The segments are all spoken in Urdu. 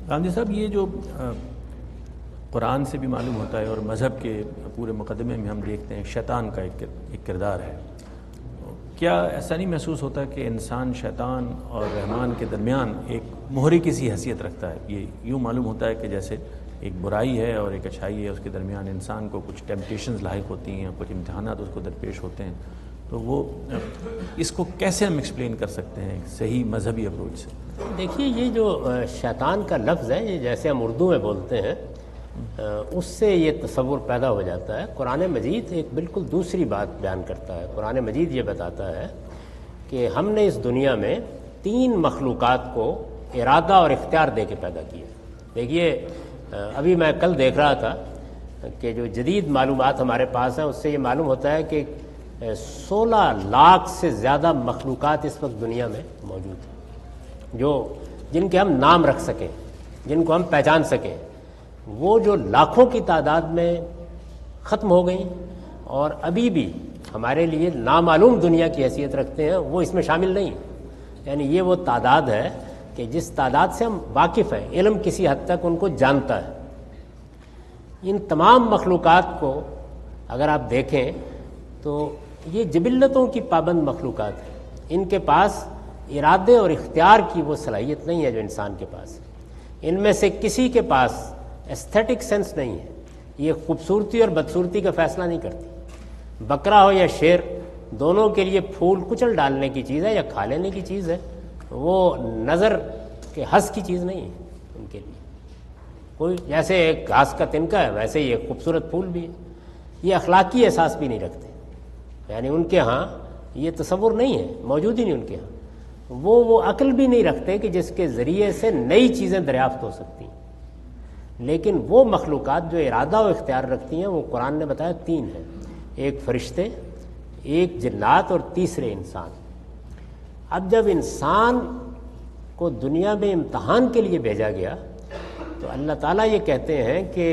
غامدی صاحب، یہ جو قرآن سے بھی معلوم ہوتا ہے اور مذہب کے پورے مقدمے میں ہم دیکھتے ہیں شیطان کا ایک کردار ہے، کیا ایسا نہیں محسوس ہوتا کہ انسان شیطان اور رحمان کے درمیان ایک مہری کی سی حیثیت رکھتا ہے؟ یہ یوں معلوم ہوتا ہے کہ جیسے ایک برائی ہے اور ایک اچھائی ہے، اس کے درمیان انسان کو کچھ ٹیمپٹیشنز لاحق ہوتی ہیں، کچھ امتحانات اس کو درپیش ہوتے ہیں، تو وہ اس کو کیسے ہم ایکسپلین کر سکتے ہیں صحیح مذہبی اپروچ سے؟ دیکھیے، یہ جو شیطان کا لفظ ہے، یہ جیسے ہم اردو میں بولتے ہیں اس سے یہ تصور پیدا ہو جاتا ہے۔ قرآن مجید ایک بالکل دوسری بات بیان کرتا ہے۔ قرآن مجید یہ بتاتا ہے کہ ہم نے اس دنیا میں 3 مخلوقات کو ارادہ اور اختیار دے کے پیدا کیا۔ دیکھیے، ابھی میں کل دیکھ رہا تھا کہ جو جدید معلومات ہمارے پاس ہیں اس سے یہ معلوم ہوتا ہے کہ 16 لاکھ سے زیادہ مخلوقات اس وقت دنیا میں موجود ہیں، جن کے ہم نام رکھ سکیں، جن کو ہم پہچان سکیں۔ وہ جو لاکھوں کی تعداد میں ختم ہو گئیں اور ابھی بھی ہمارے لیے نامعلوم دنیا کی حیثیت رکھتے ہیں، وہ اس میں شامل نہیں۔ یعنی یہ وہ تعداد ہے کہ جس تعداد سے ہم واقف ہیں، علم کسی حد تک ان کو جانتا ہے۔ ان تمام مخلوقات کو اگر آپ دیکھیں تو یہ جبلتوں کی پابند مخلوقات ہیں، ان کے پاس ارادے اور اختیار کی وہ صلاحیت نہیں ہے جو انسان کے پاس ہے۔ ان میں سے کسی کے پاس ایستھیٹک سینس نہیں ہے، یہ خوبصورتی اور بدصورتی کا فیصلہ نہیں کرتی۔ بکرا ہو یا شیر، دونوں کے لیے پھول کچل ڈالنے کی چیز ہے یا کھا لینے کی چیز ہے، وہ نظر کے حس کی چیز نہیں ہے ان کے لیے۔ کوئی جیسے ایک گھاس کا تنکا ہے، ویسے ہی ایک خوبصورت پھول بھی ہے۔ یہ اخلاقی احساس بھی نہیں رکھتے، یعنی ان کے ہاں یہ تصور نہیں ہے، موجود ہی نہیں ان کے ہاں۔ وہ عقل بھی نہیں رکھتے کہ جس کے ذریعے سے نئی چیزیں دریافت ہو سکتی ہیں۔ لیکن وہ مخلوقات جو ارادہ و اختیار رکھتی ہیں، وہ قرآن نے بتایا 3 ہیں، ایک فرشتے، ایک جنات اور تیسرے انسان۔ اب جب انسان کو دنیا میں امتحان کے لیے بھیجا گیا تو اللہ تعالیٰ یہ کہتے ہیں کہ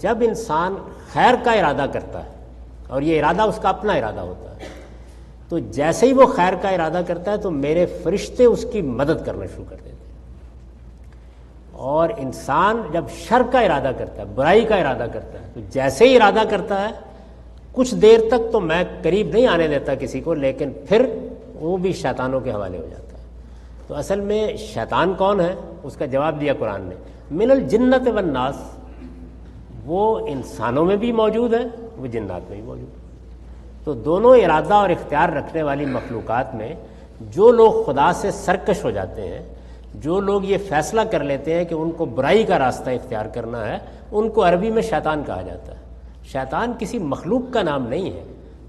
جب انسان خیر کا ارادہ کرتا ہے، اور یہ ارادہ اس کا اپنا ارادہ ہوتا ہے، تو جیسے ہی وہ خیر کا ارادہ کرتا ہے تو میرے فرشتے اس کی مدد کرنا شروع کر دیتے ہیں۔ اور انسان جب شر کا ارادہ کرتا ہے، برائی کا ارادہ کرتا ہے، تو جیسے ہی ارادہ کرتا ہے کچھ دیر تک تو میں قریب نہیں آنے دیتا کسی کو، لیکن پھر وہ بھی شیطانوں کے حوالے ہو جاتا ہے۔ تو اصل میں شیطان کون ہے؟ اس کا جواب دیا قرآن نے، من الجنت والناس۔ وہ انسانوں میں بھی موجود ہے، وہ جنات میں بھی موجود ہے۔ تو دونوں ارادہ اور اختیار رکھنے والی مخلوقات میں جو لوگ خدا سے سرکش ہو جاتے ہیں، جو لوگ یہ فیصلہ کر لیتے ہیں کہ ان کو برائی کا راستہ اختیار کرنا ہے، ان کو عربی میں شیطان کہا جاتا ہے۔ شیطان کسی مخلوق کا نام نہیں ہے،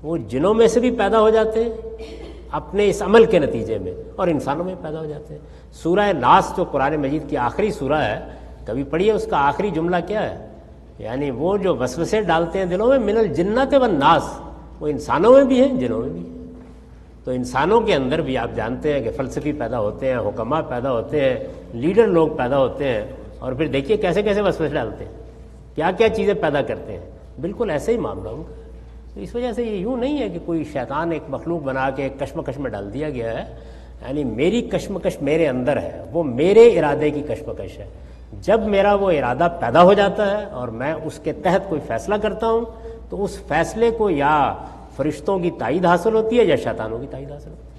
وہ جنوں میں سے بھی پیدا ہو جاتے ہیں اپنے اس عمل کے نتیجے میں، اور انسانوں میں پیدا ہو جاتے ہیں۔ سورہ ناس جو قرآن مجید کی آخری سورہ ہے، کبھی پڑھیے، اس کا آخری جملہ کیا ہے؟ یعنی وہ جو وسوسے ڈالتے ہیں دلوں میں، من الجنت والناس، وہ انسانوں میں بھی ہیں، جنوں میں بھی ہیں۔ تو انسانوں کے اندر بھی آپ جانتے ہیں کہ فلسفی پیدا ہوتے ہیں، حکماء پیدا ہوتے ہیں، لیڈر لوگ پیدا ہوتے ہیں، اور پھر دیکھیے کیسے کیسے وسوسے ڈالتے ہیں، کیا کیا چیزیں پیدا کرتے ہیں۔ بالکل ایسے ہی معاملہ ان کا۔ تو اس وجہ سے یہ یوں نہیں ہے کہ کوئی شیطان ایک مخلوق بنا کے ایک کشمکش میں ڈال دیا گیا ہے۔ یعنی میری کشمکش میرے اندر ہے، وہ میرے ارادے کی کشمکش ہے۔ جب میرا وہ ارادہ پیدا ہو جاتا ہے اور میں اس کے تحت کوئی فیصلہ کرتا ہوں، تو اس فیصلے کو یا فرشتوں کی تائید حاصل ہوتی ہے یا شیطانوں کی تائید حاصل ہوتی ہے۔